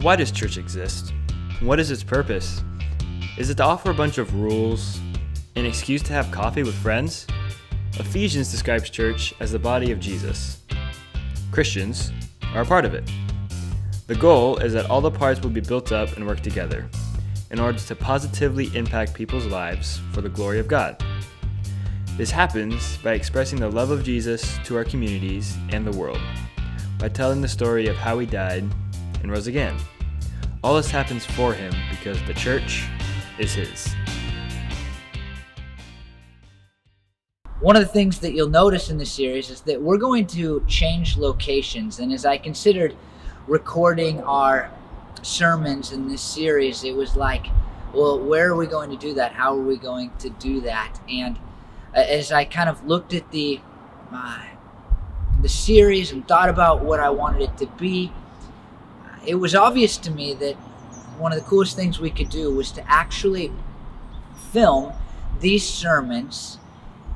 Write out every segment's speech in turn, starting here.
Why does church exist? What is its purpose? Is it to offer a bunch of rules, an excuse to have coffee with friends? Ephesians describes church as the body of Jesus. Christians are a part of it. The goal is that all the parts will be built up and work together in order to positively impact people's lives for the glory of God. This happens by expressing the love of Jesus to our communities and the world, by telling the story of how he died and rose again. All this happens for him because the church is his. One of the things that you'll notice in this series is that we're going to change locations. And as I considered recording our sermons in this series, it was like, well, where are we going to do that? How are we going to do that? And as I kind of looked at the series and thought about what I wanted it to be, it was obvious to me that one of the coolest things we could do was to actually film these sermons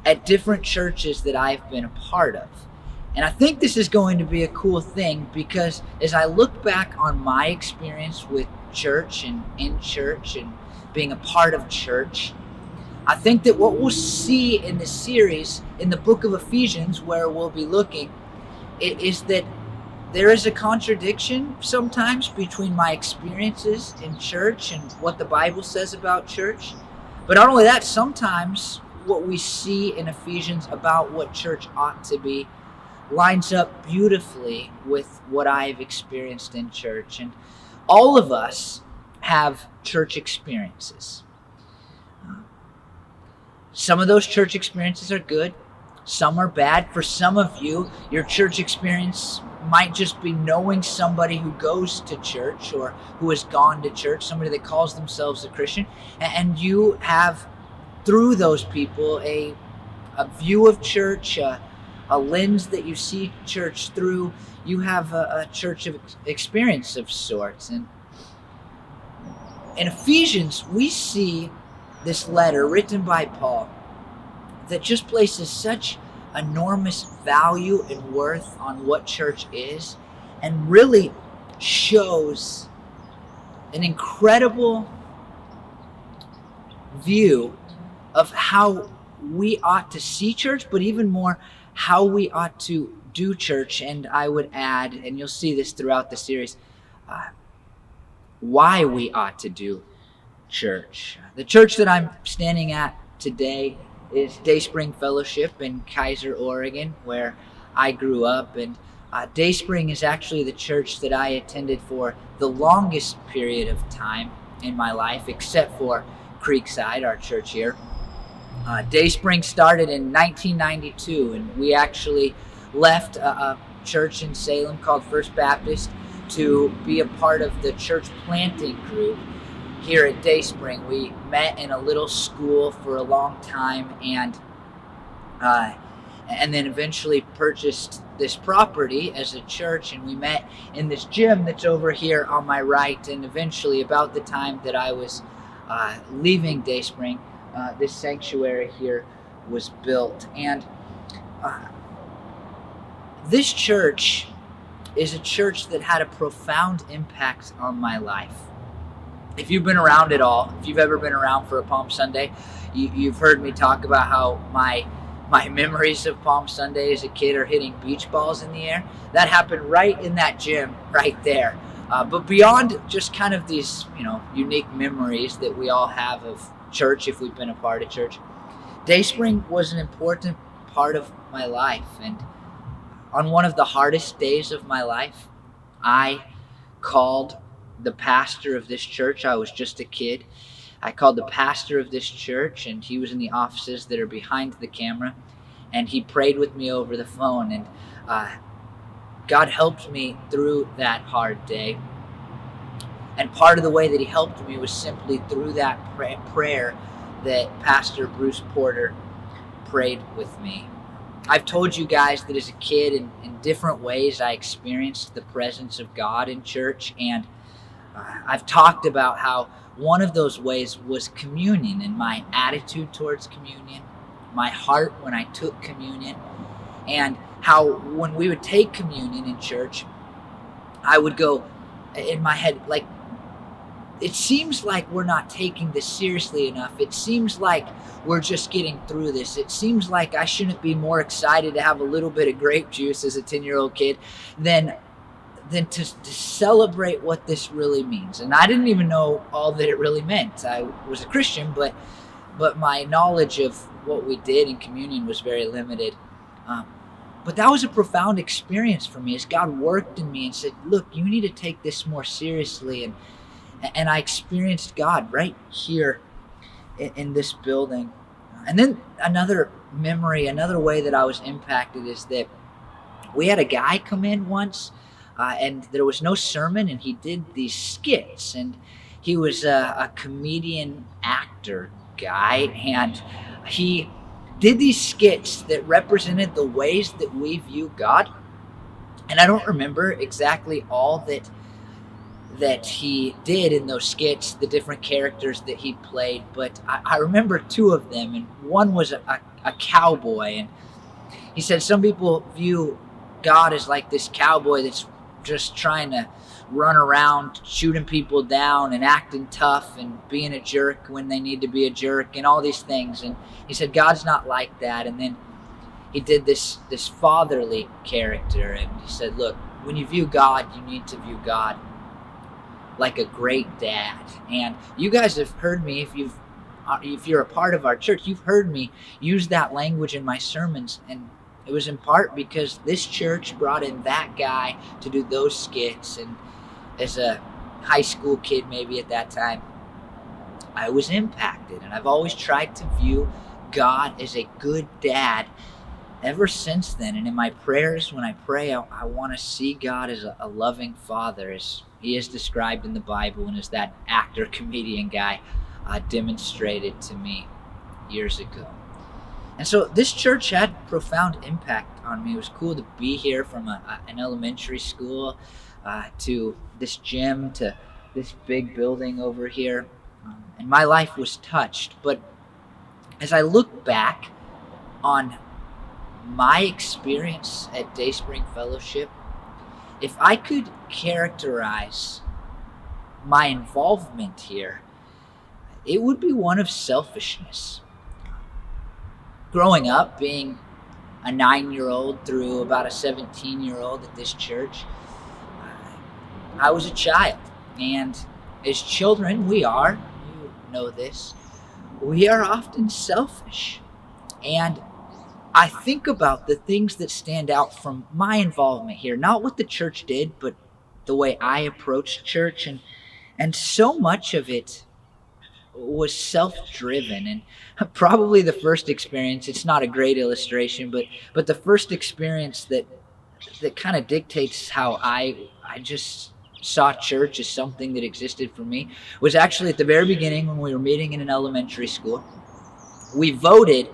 at different churches that I've been a part of. And I think this is going to be a cool thing because as I look back on my experience with church and in church and being a part of church, I think that what we'll see in this series in the book of Ephesians, where we'll be looking, is that there is a contradiction sometimes between my experiences in church and what the Bible says about church. But not only that, sometimes what we see in Ephesians about what church ought to be lines up beautifully with what I've experienced in church. And all of us have church experiences. Some of those church experiences are good. Some are bad. For some of you, your church experience might just be knowing somebody who goes to church or who has gone to church, somebody that calls themselves a Christian, and you have, through those people, a view of church, a lens that you see church through. You have a church of experience of sorts. And in Ephesians, we see this letter written by Paul that just places such enormous value and worth on what church is and really shows an incredible view of how we ought to see church, but even more, how we ought to do church. And I would add, and you'll see this throughout the series, why we ought to do church. The church that I'm standing at today is Dayspring Fellowship in Kaiser, Oregon, where I grew up. And Dayspring is actually the church that I attended for the longest period of time in my life, except for Creekside, our church here. Dayspring started in 1992, and we actually left a church in Salem called First Baptist to be a part of the church planting group here at Dayspring. We met in a little school for a long time, and then eventually purchased this property as a church, and we met in this gym that's over here on my right. And eventually, about the time that I was leaving Dayspring, this sanctuary here was built. And this church is a church that had a profound impact on my life. If you've been around at all, if you've ever been around for a Palm Sunday, you've heard me talk about how my memories of Palm Sunday as a kid are hitting beach balls in the air. That happened right in that gym right there. But beyond just kind of these, unique memories that we all have of church, if we've been a part of church, Dayspring was an important part of my life. And on one of the hardest days of my life, I called the pastor of this church. I was just a kid. I called the pastor of this church, and he was in the offices that are behind the camera, and he prayed with me over the phone. And God helped me through that hard day. And part of the way that he helped me was simply through that prayer that Pastor Bruce Porter prayed with me. I've told you guys that as a kid, in different ways, I experienced the presence of God in church. And I've talked about how one of those ways was communion and my attitude towards communion, my heart when I took communion, and how when we would take communion in church, I would go in my head, like, it seems like we're not taking this seriously enough. It seems like we're just getting through this. It seems like I shouldn't be more excited to have a little bit of grape juice as a 10-year-old kid than to celebrate what this really means. And I didn't even know all that it really meant. I was a Christian, but my knowledge of what we did in communion was very limited. But that was a profound experience for me as God worked in me and said, look, you need to take this more seriously. And I experienced God right here in this building. And then another memory, another way that I was impacted is that we had a guy come in once, and there was no sermon, and he did these skits. And he was a comedian actor guy, and he did these skits that represented the ways that we view God. And I don't remember exactly all that he did in those skits, the different characters that he played, but I remember two of them, and one was a cowboy, and he said some people view God as like this cowboy that's just trying to run around shooting people down and acting tough and being a jerk when they need to be a jerk and all these things. And he said God's not like that. And then he did this fatherly character, and he said, look, when you view God, you need to view God like a great dad. And you guys have heard me, if you're a part of our church, you've heard me use that language in my sermons, and it was in part because this church brought in that guy to do those skits. And as a high school kid, maybe at that time, I was impacted, and I've always tried to view God as a good dad ever since then. And in my prayers, when I pray, I want to see God as a loving father, as he is described in the Bible, and as that actor comedian guy demonstrated to me years ago. And so this church had profound impact on me. It was cool to be here from an elementary school to this gym to this big building over here. And my life was touched. But as I look back on my experience at Dayspring Fellowship, if I could characterize my involvement here, it would be one of selfishness. Growing up, being a 9-year-old through about a 17-year-old at this church, I was a child. And as children, you know this, we are often selfish. And I think about the things that stand out from my involvement here, not what the church did, but the way I approached church. And so much of it was self-driven. And probably the first experience, it's not a great illustration, but the first experience that kind of dictates how I just saw church as something that existed for me was actually at the very beginning when we were meeting in an elementary school. We voted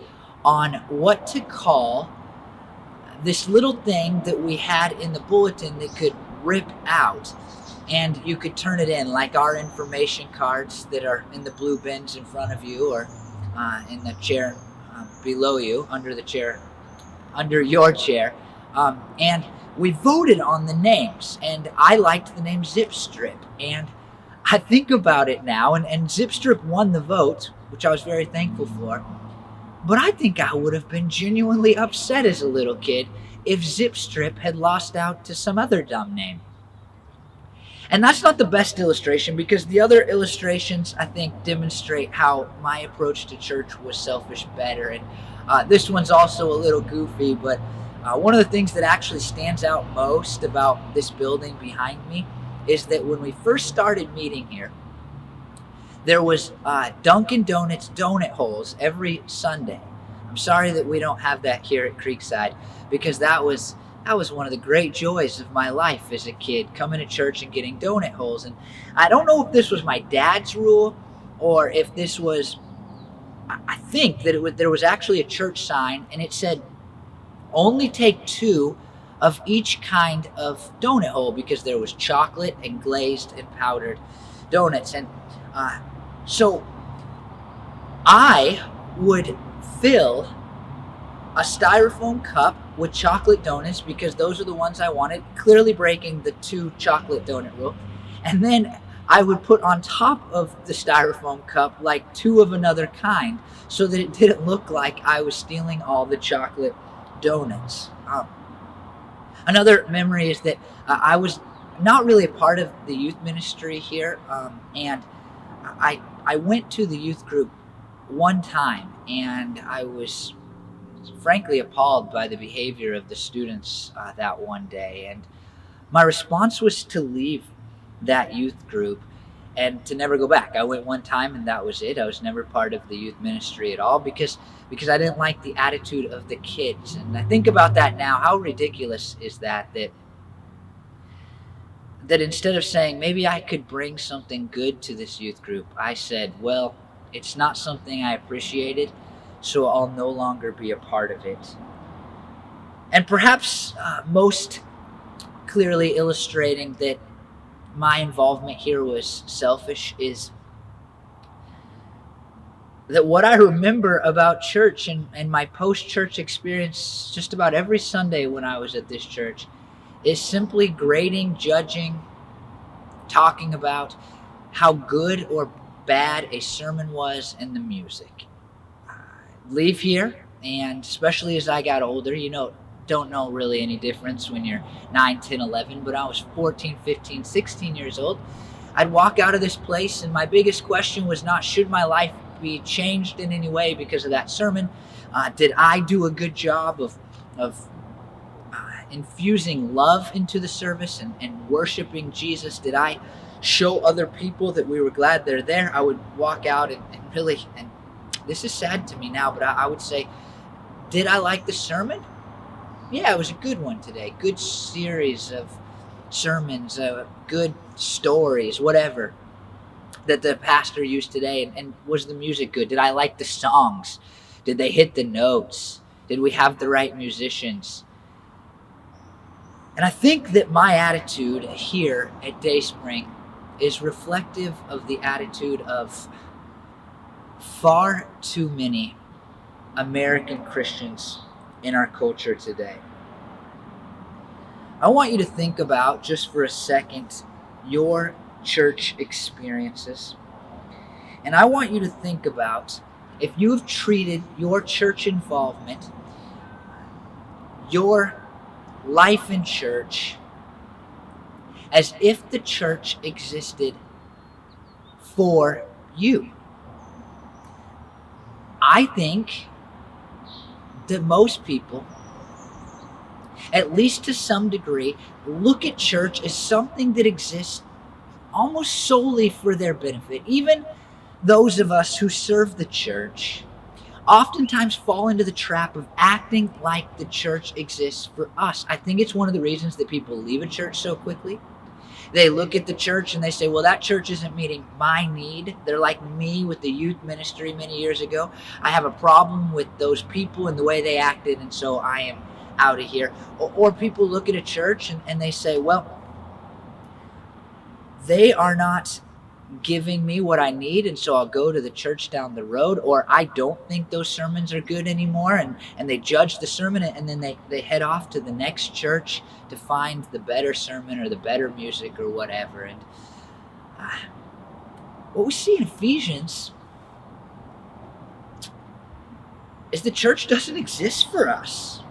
on what to call this little thing that we had in the bulletin that could rip out, and you could turn it in, like our information cards that are in the blue bins in front of you, or in the chair below you, under your chair. And we voted on the names, and I liked the name Zip Strip. And I think about it now, and Zip Strip won the vote, which I was very thankful for. But I think I would have been genuinely upset as a little kid if Zip Strip had lost out to some other dumb name. And that's not the best illustration, because the other illustrations, I think, demonstrate how my approach to church was selfish better. And this one's also a little goofy, but one of the things that actually stands out most about this building behind me is that when we first started meeting here, there was Dunkin' Donuts donut holes every Sunday. I'm sorry that we don't have that here at Creekside, because that was one of the great joys of my life as a kid, coming to church and getting donut holes. And I don't know if this was my dad's rule, or if this was, I think that there was actually a church sign, and it said, only take 2 of each kind of donut hole, because there was chocolate and glazed and powdered donuts. And so I would fill a styrofoam cup with chocolate donuts, because those are the ones I wanted, clearly breaking the 2 chocolate donut rule. And then I would put on top of the styrofoam cup like two of another kind so that it didn't look like I was stealing all the chocolate donuts. Another memory is that I was not really a part of the youth ministry here, and I went to the youth group one time, and I was frankly appalled by the behavior of the students that one day. And my response was to leave that youth group and to never go back. I went one time and that was it. I was never part of the youth ministry at all because I didn't like the attitude of the kids. And I think about that now. How ridiculous is that instead of saying maybe I could bring something good to this youth group, I said, well, it's not something I appreciated, so I'll no longer be a part of it. And perhaps most clearly illustrating that my involvement here was selfish is that what I remember about church and my post-church experience just about every Sunday when I was at this church is simply grading, judging, talking about how good or bad a sermon was and the music. Leave here, and especially as I got older, don't know really any difference when you're 9, 10, 11, but I was 14, 15, 16 years old. I'd walk out of this place, and my biggest question was not should my life be changed in any way because of that sermon. Did I do a good job of infusing love into the service and worshiping Jesus? Did I show other people that we were glad they're there? I would walk out and really, and this is sad to me now, but I would say, did I like the sermon? Yeah, it was a good one today. Good series of sermons, good stories, whatever, that the pastor used today. And was the music good? Did I like the songs? Did they hit the notes? Did we have the right musicians? And I think that my attitude here at Dayspring is reflective of the attitude of far too many American Christians in our culture today. I want you to think about, just for a second, your church experiences. And I want you to think about if you've treated your church involvement, your life in church, as if the church existed for you. I think that most people, at least to some degree, look at church as something that exists almost solely for their benefit. Even those of us who serve the church oftentimes fall into the trap of acting like the church exists for us. I think it's one of the reasons that people leave a church so quickly. They look at the church and they say, well, that church isn't meeting my need. They're like me with the youth ministry many years ago. I have a problem with those people and the way they acted, and so I am out of here. Or people look at a church and they say, well, they are not giving me what I need, and so I'll go to the church down the road. Or I don't think those sermons are good anymore, and they judge the sermon, and then they head off to the next church to find the better sermon or the better music or whatever. And what we see in Ephesians is the church doesn't exist for us.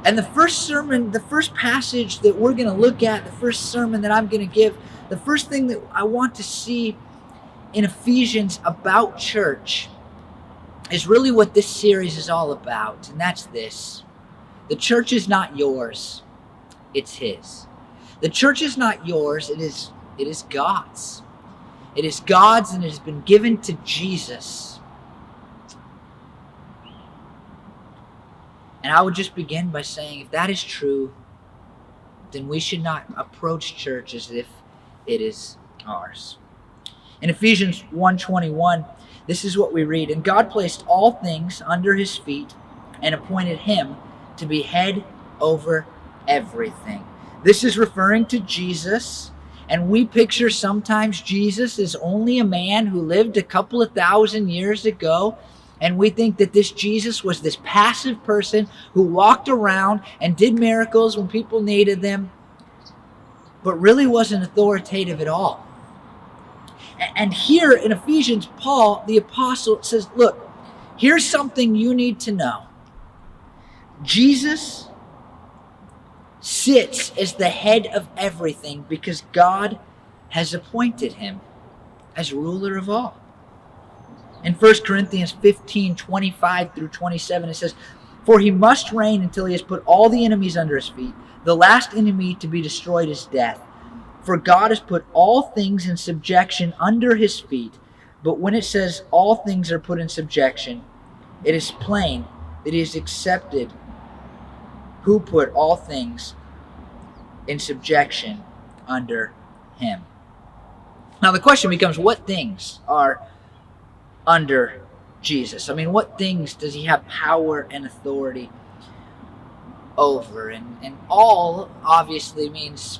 And the first sermon, the first passage that we're going to look at, the first sermon that I'm going to give, the first thing that I want to see in Ephesians about church is really what this series is all about, and that's this. The church is not yours, it's His. The church is not yours, it is God's. It is God's, and it has been given to Jesus. And I would just begin by saying, if that is true, then we should not approach church as if it is ours. In Ephesians 1:21, this is what we read. And God placed all things under His feet and appointed Him to be head over everything. This is referring to Jesus, and we picture sometimes Jesus as only a man who lived a couple of thousand years ago, and we think that this Jesus was this passive person who walked around and did miracles when people needed them. but really wasn't authoritative at all. And here in Ephesians, Paul, the apostle, says, look, here's something you need to know. Jesus sits as the head of everything because God has appointed him as ruler of all. In 1 Corinthians 15:25 through 27, it says, "For he must reign until he has put all the enemies under his feet. The last enemy to be destroyed is death. For God has put all things in subjection under his feet." But when it says all things are put in subjection, it is plain that he is accepted who put all things in subjection under him. Now the question becomes, what things are under Jesus? I mean, what things does he have power and authority over? And all obviously means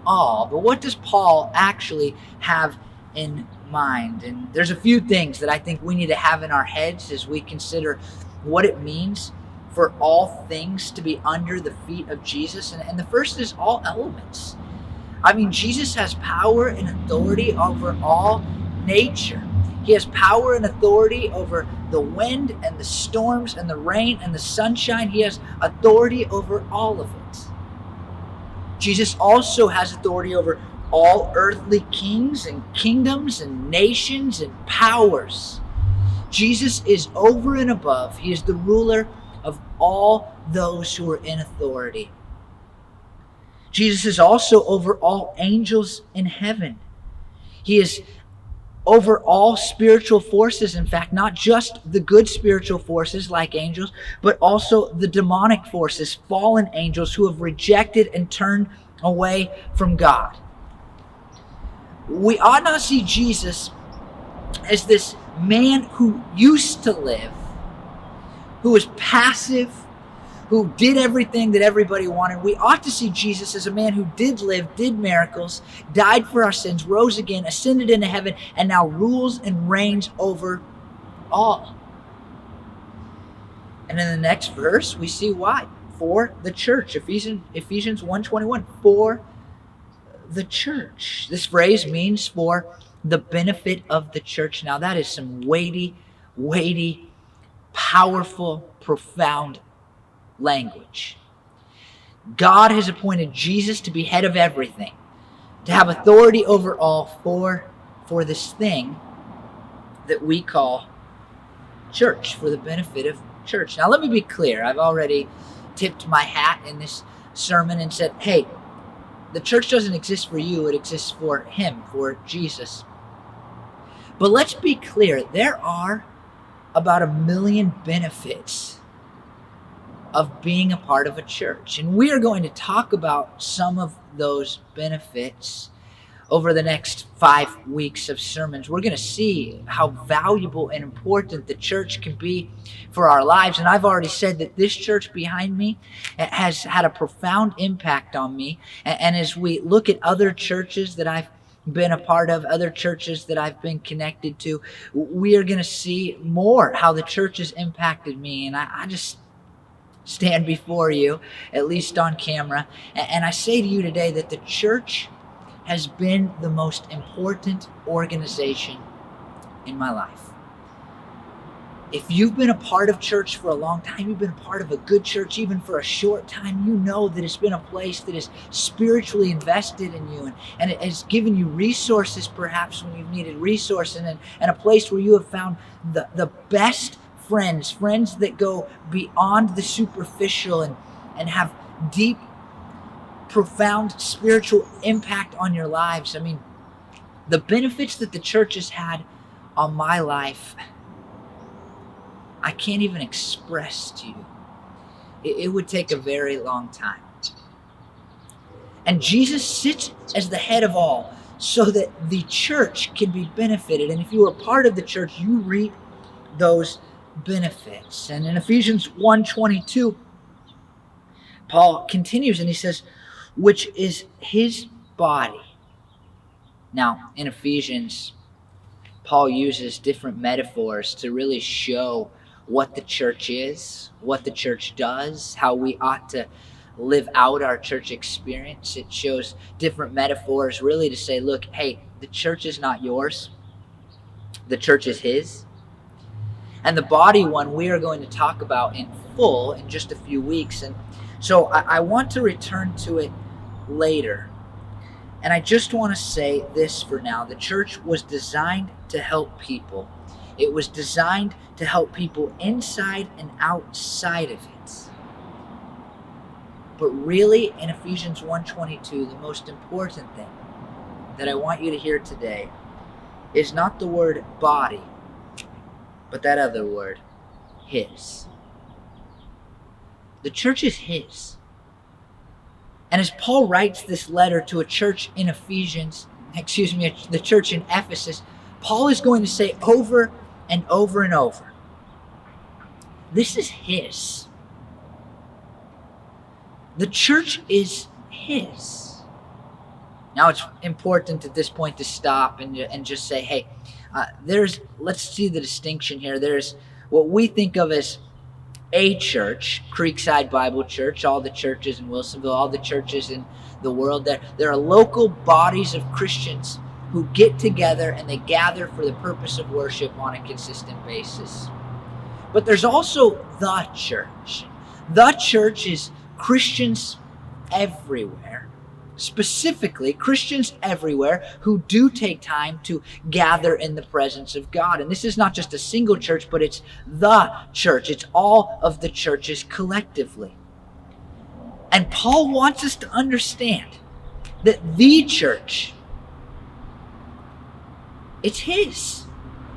all, but what does Paul actually have in mind? And there's a few things that I think we need to have in our heads as we consider what it means for all things to be under the feet of Jesus. And the first is all elements. I mean, Jesus has power and authority over all nature. He has power and authority over the wind and the storms and the rain and the sunshine. He has authority over all of it. Jesus also has authority over all earthly kings and kingdoms and nations and powers. Jesus is over and above. He is the ruler of all those who are in authority. Jesus is also over all angels in heaven. He is over all spiritual forces. In fact, not just the good spiritual forces like angels, but also the demonic forces, fallen angels who have rejected and turned away from God. We ought not see Jesus as this man who used to live, who was passive, who did everything that everybody wanted. We ought to see Jesus as a man who did live, did miracles, died for our sins, rose again, ascended into heaven, and now rules and reigns over all. And in the next verse, we see why. For the church. Ephesians 1:21. For the church. This phrase means for the benefit of the church. Now that is some weighty, powerful, profound language. God has appointed Jesus to be head of everything, to have authority over all for this thing that we call church, for the benefit of church. Now let me be clear. I've already tipped my hat in this sermon and said, hey, the church doesn't exist for you, it exists for him, for Jesus. But let's be clear, there are about 1 million benefits of being a part of a church. And we are going to talk about some of those benefits over the next 5 weeks of sermons. We're going to see how valuable and important the church can be for our lives. And I've already said that this church behind me has had a profound impact on me. And as we look at other churches that I've been a part of, other churches that I've been connected to, we are going to see more how the church has impacted me. And I just stand before you, at least on camera, and I say to you today that the church has been the most important organization in my life. If you've been a part of church for a long time, you've been a part of a good church even for a short time, you know that it's been a place that is spiritually invested in you, and it has given you resources perhaps when you've needed resources, and a place where you have found the best friends that go beyond the superficial and have deep, profound spiritual impact on your lives. I mean, the benefits that the church has had on my life, I can't even express to you. It would take a very long time. And Jesus sits as the head of all so that the church can be benefited. And if you are part of the church, you reap those benefits. And in Ephesians 1:22, Paul continues and he says, which is his body. Now, in Ephesians, Paul uses different metaphors to really show what the church is, what the church does, how we ought to live out our church experience. It shows different metaphors really to say, look, hey, the church is not yours. The church is his. And the body one we are going to talk about in full in just a few weeks. And so I want to return to it later. And I just want to say this for now. The church was designed to help people. It was designed to help people inside and outside of it. But really, in Ephesians 1:22, the most important thing that I want you to hear today is not the word body, but that other word, his. The church is his. And as Paul writes this letter to a church in the church in Ephesus, Paul is going to say over and over and over, this is his. The church is his. Now it's important at this point to stop and just say, hey, let's see the distinction here. There's what we think of as a church, Creekside Bible Church, all the churches in Wilsonville, all the churches in the world. There are local bodies of Christians who get together and they gather for the purpose of worship on a consistent basis. But there's also the church. The church is Christians everywhere. Specifically, Christians everywhere who do take time to gather in the presence of God. And this is not just a single church, but it's the church. It's all of the churches collectively. And Paul wants us to understand that the church, it's his.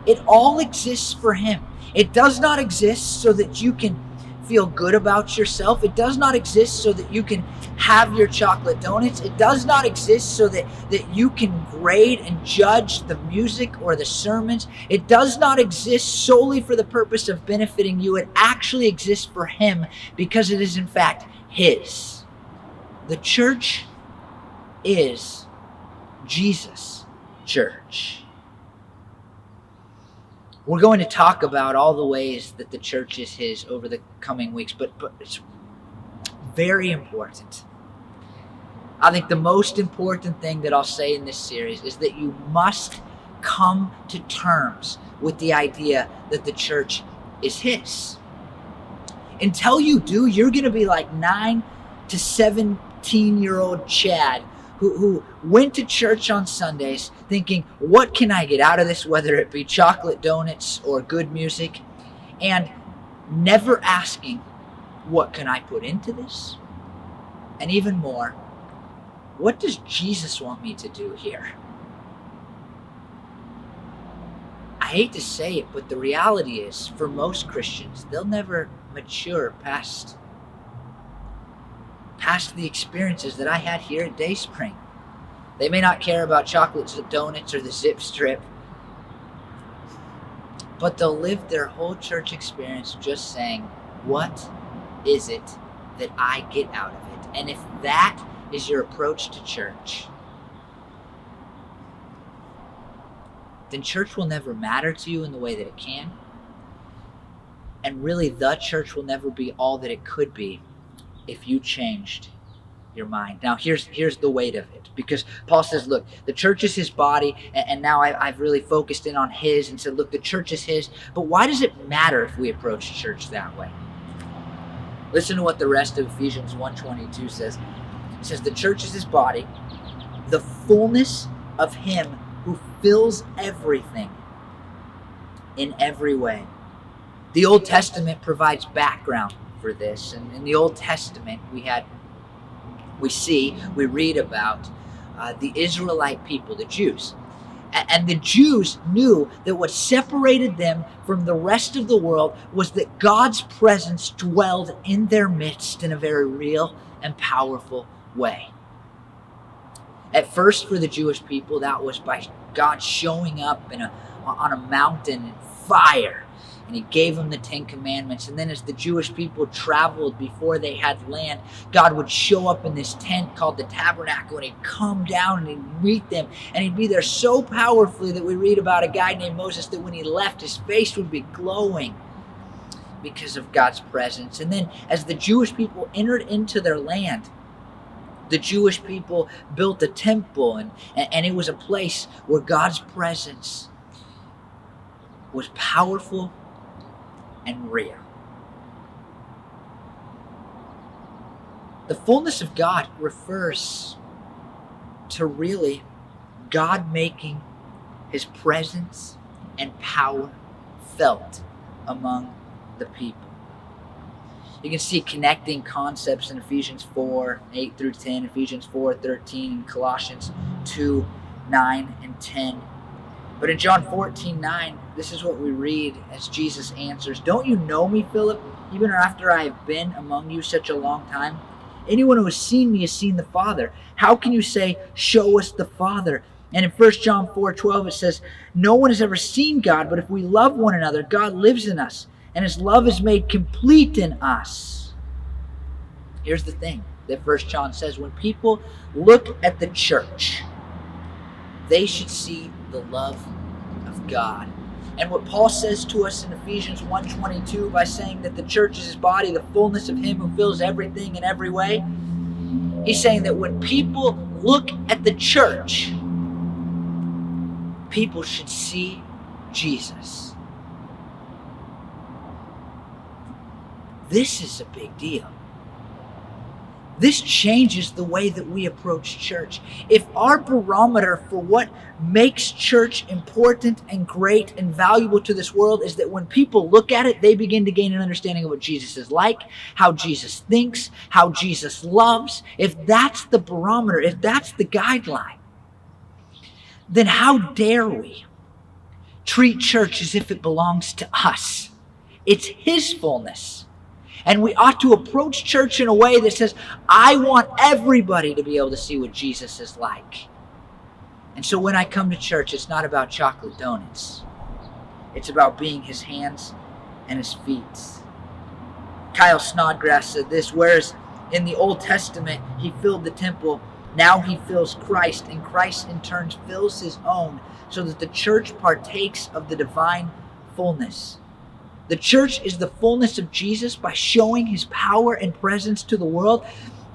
It all exists for him. It does not exist so that you can feel good about yourself. It does not exist so that you can have your chocolate donuts. It does not exist so that you can grade and judge the music or the sermons. It does not exist solely for the purpose of benefiting you. It actually exists for him because it is in fact his. The church is Jesus' church. We're going to talk about all the ways that the church is his over the coming weeks, but it's very important. I think the most important thing that I'll say in this series is that you must come to terms with the idea that the church is his. Until you do, you're going to be like 9 to 17-year-old Chad who went to church on Sundays thinking, what can I get out of this, whether it be chocolate donuts or good music, and never asking, what can I put into this? And even more, what does Jesus want me to do here? I hate to say it, but the reality is, for most Christians, they'll never mature past the experiences that I had here at Dayspring. They may not care about chocolates or donuts or the zip strip, but they'll live their whole church experience just saying, what is it that I get out of it? And if that is your approach to church, then church will never matter to you in the way that it can. And really, the church will never be all that it could be if you changed your mind. Now, here's the weight of it, because Paul says, look, the church is his body, and now I've really focused in on his and said, look, the church is his, but why does it matter if we approach church that way? Listen to what the rest of Ephesians 1:22 says. It says, the church is his body, the fullness of him who fills everything in every way. The Old Testament provides background for this. And in the Old Testament, we read about the Israelite people, the Jews. And the Jews knew that what separated them from the rest of the world was that God's presence dwelled in their midst in a very real and powerful way. At first, for the Jewish people, that was by God showing up on a mountain in fire. And he gave them the 10 Commandments. And then as the Jewish people traveled before they had land, God would show up in this tent called the tabernacle, and he'd come down and he'd meet them. And he'd be there so powerfully that we read about a guy named Moses that when he left, his face would be glowing because of God's presence. And then as the Jewish people entered into their land, the Jewish people built a temple, and it was a place where God's presence was powerful and real. The fullness of God refers to really God making his presence and power felt among the people. You can see connecting concepts in Ephesians 4, 8 through 10, Ephesians 4, 13, and Colossians 2, 9, and 10. But in John 14, 9, this is what we read as Jesus answers, "Don't you know me, Philip, even after I have been among you such a long time? Anyone who has seen me has seen the Father. How can you say, 'Show us the Father'?" And in 1 John 4:12 it says, "No one has ever seen God, but if we love one another, God lives in us, and his love is made complete in us." Here's the thing that 1 John says, when people look at the church, they should see the love of God. And what Paul says to us in Ephesians 1:22 by saying that the church is his body, the fullness of him who fills everything in every way, he's saying that when people look at the church, people should see Jesus. This is a big deal. This changes the way that we approach church. If our barometer for what makes church important and great and valuable to this world is that when people look at it, they begin to gain an understanding of what Jesus is like, how Jesus thinks, how Jesus loves, if that's the barometer, if that's the guideline, then how dare we treat church as if it belongs to us? It's his fullness. And we ought to approach church in a way that says, I want everybody to be able to see what Jesus is like. And so when I come to church, it's not about chocolate donuts. It's about being his hands and his feet. Kyle Snodgrass said this, whereas in the Old Testament, he filled the temple, now he fills Christ, and Christ in turn fills his own, so that the church partakes of the divine fullness. The church is the fullness of Jesus by showing his power and presence to the world,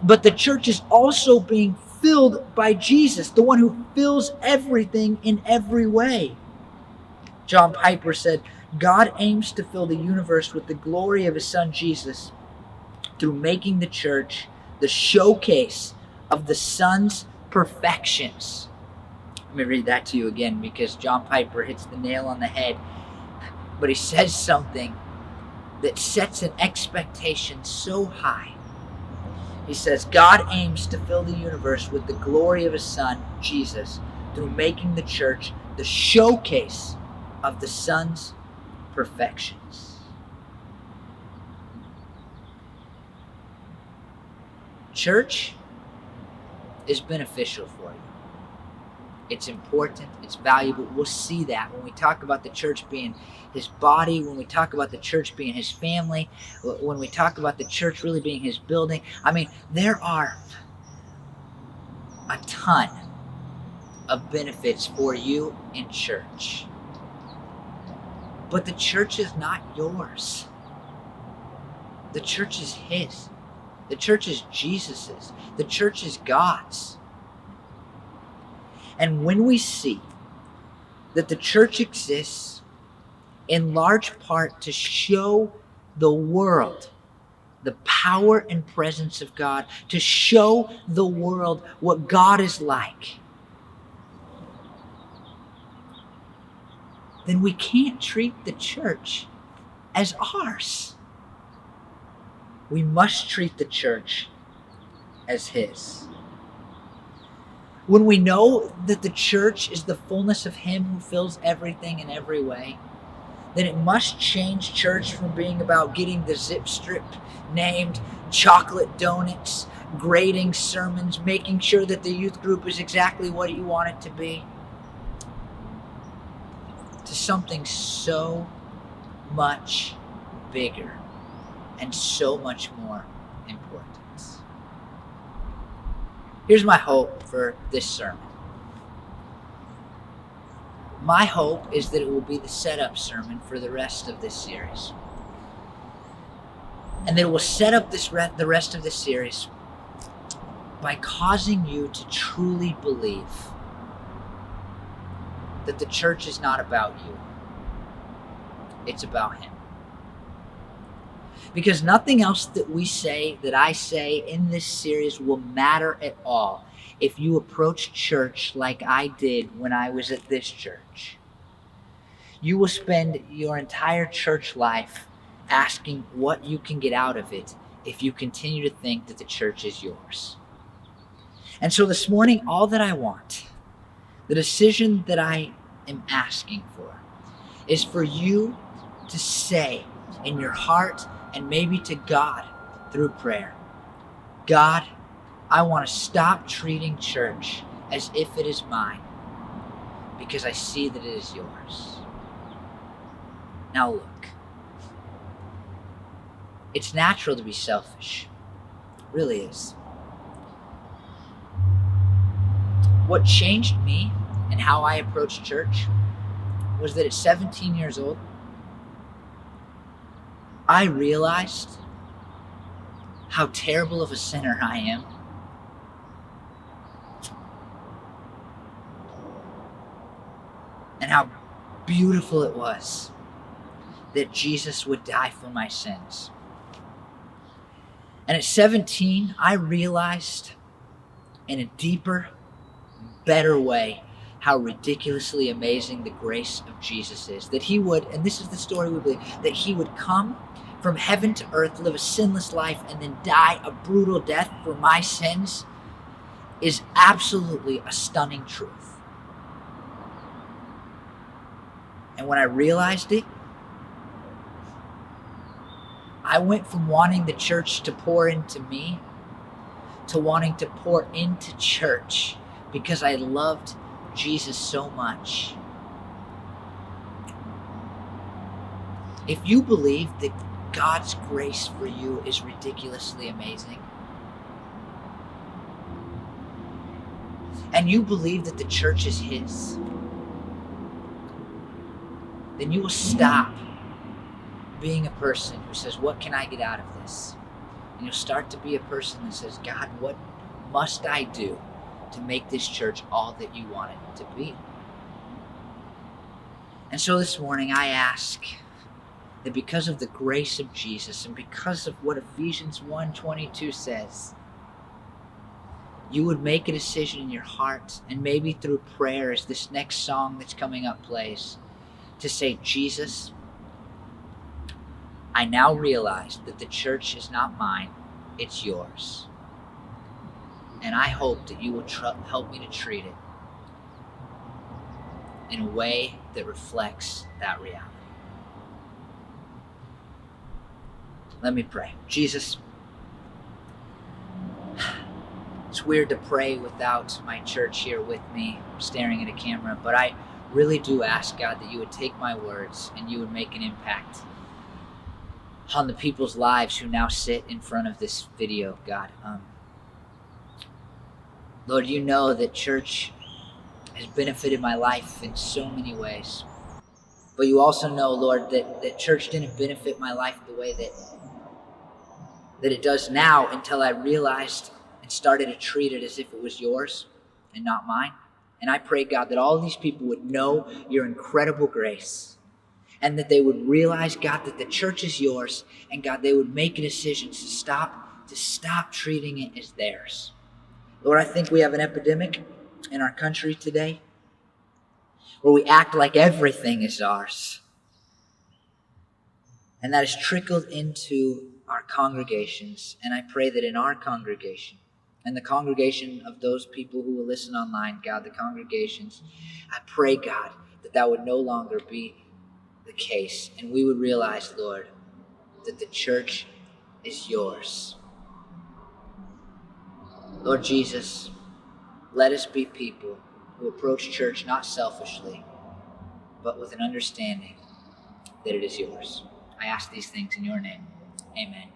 but the church is also being filled by Jesus, the one who fills everything in every way. John Piper said, God aims to fill the universe with the glory of his son Jesus through making the church the showcase of the son's perfections. Let me read that to you again because John Piper hits the nail on the head. But he says something that sets an expectation so high. He says, God aims to fill the universe with the glory of his son, Jesus, through making the church the showcase of the son's perfections. Church is beneficial for you. It's important, it's valuable. We'll see that when we talk about the church being his body, when we talk about the church being his family, when we talk about the church really being his building. I mean, there are a ton of benefits for you in church. But the church is not yours. The church is his. The church is Jesus's. The church is God's. And when we see that the church exists in large part to show the world the power and presence of God, to show the world what God is like, then we can't treat the church as ours. We must treat the church as his. When we know that the church is the fullness of him who fills everything in every way, then it must change church from being about getting the zip strip named, chocolate donuts, grading sermons, making sure that the youth group is exactly what you want it to be, to something so much bigger and so much more important. Here's my hope for this sermon. My hope is that it will be the setup sermon for the rest of this series. And that it will set up the rest of this series by causing you to truly believe that the church is not about you. It's about Him. Because nothing else that we say, that I say in this series will matter at all if you approach church like I did when I was at this church. You will spend your entire church life asking what you can get out of it if you continue to think that the church is yours. And so this morning, all that I want, the decision that I am asking for, is for you to say in your heart and maybe to God through prayer, God, I want to stop treating church as if it is mine because I see that it is yours. Now look, it's natural to be selfish. It really is. What changed me and how I approached church was that at 17 years old, I realized how terrible of a sinner I am. And how beautiful it was that Jesus would die for my sins. And at 17, I realized in a deeper, better way how ridiculously amazing the grace of Jesus is. That He would, and this is the story we believe, that He would come from heaven to earth, live a sinless life, and then die a brutal death for my sins is absolutely a stunning truth. And when I realized it, I went from wanting the church to pour into me to wanting to pour into church because I loved Jesus so much. If you believe that God's grace for you is ridiculously amazing, and you believe that the church is His, then you will stop being a person who says, what can I get out of this? And you'll start to be a person that says, God, what must I do to make this church all that you want it to be? And so this morning I ask that because of the grace of Jesus and because of what Ephesians 1:22 says, you would make a decision in your heart and maybe through prayer as this next song that's coming up plays, to say, Jesus, I now realize that the church is not mine, it's yours. And I hope that you will help me to treat it in a way that reflects that reality. Let me pray. Jesus, it's weird to pray without my church here with me staring at a camera, but I really do ask, God, that you would take my words and you would make an impact on the people's lives who now sit in front of this video, God. Lord, you know that church has benefited my life in so many ways. But you also know, Lord, that church didn't benefit my life the way that it does now until I realized and started to treat it as if it was yours and not mine. And I pray, God, that all these people would know your incredible grace and that they would realize, God, that the church is yours, and God, they would make a decision to stop treating it as theirs. Lord, I think we have an epidemic in our country today where we act like everything is ours. And that has trickled into our congregations. And I pray that in our congregation and the congregation of those people who will listen online, God, the congregations, I pray, God, that would no longer be the case. And we would realize, Lord, that the church is yours. Lord Jesus, let us be people who approach church not selfishly, but with an understanding that it is yours. I ask these things in your name. Amen.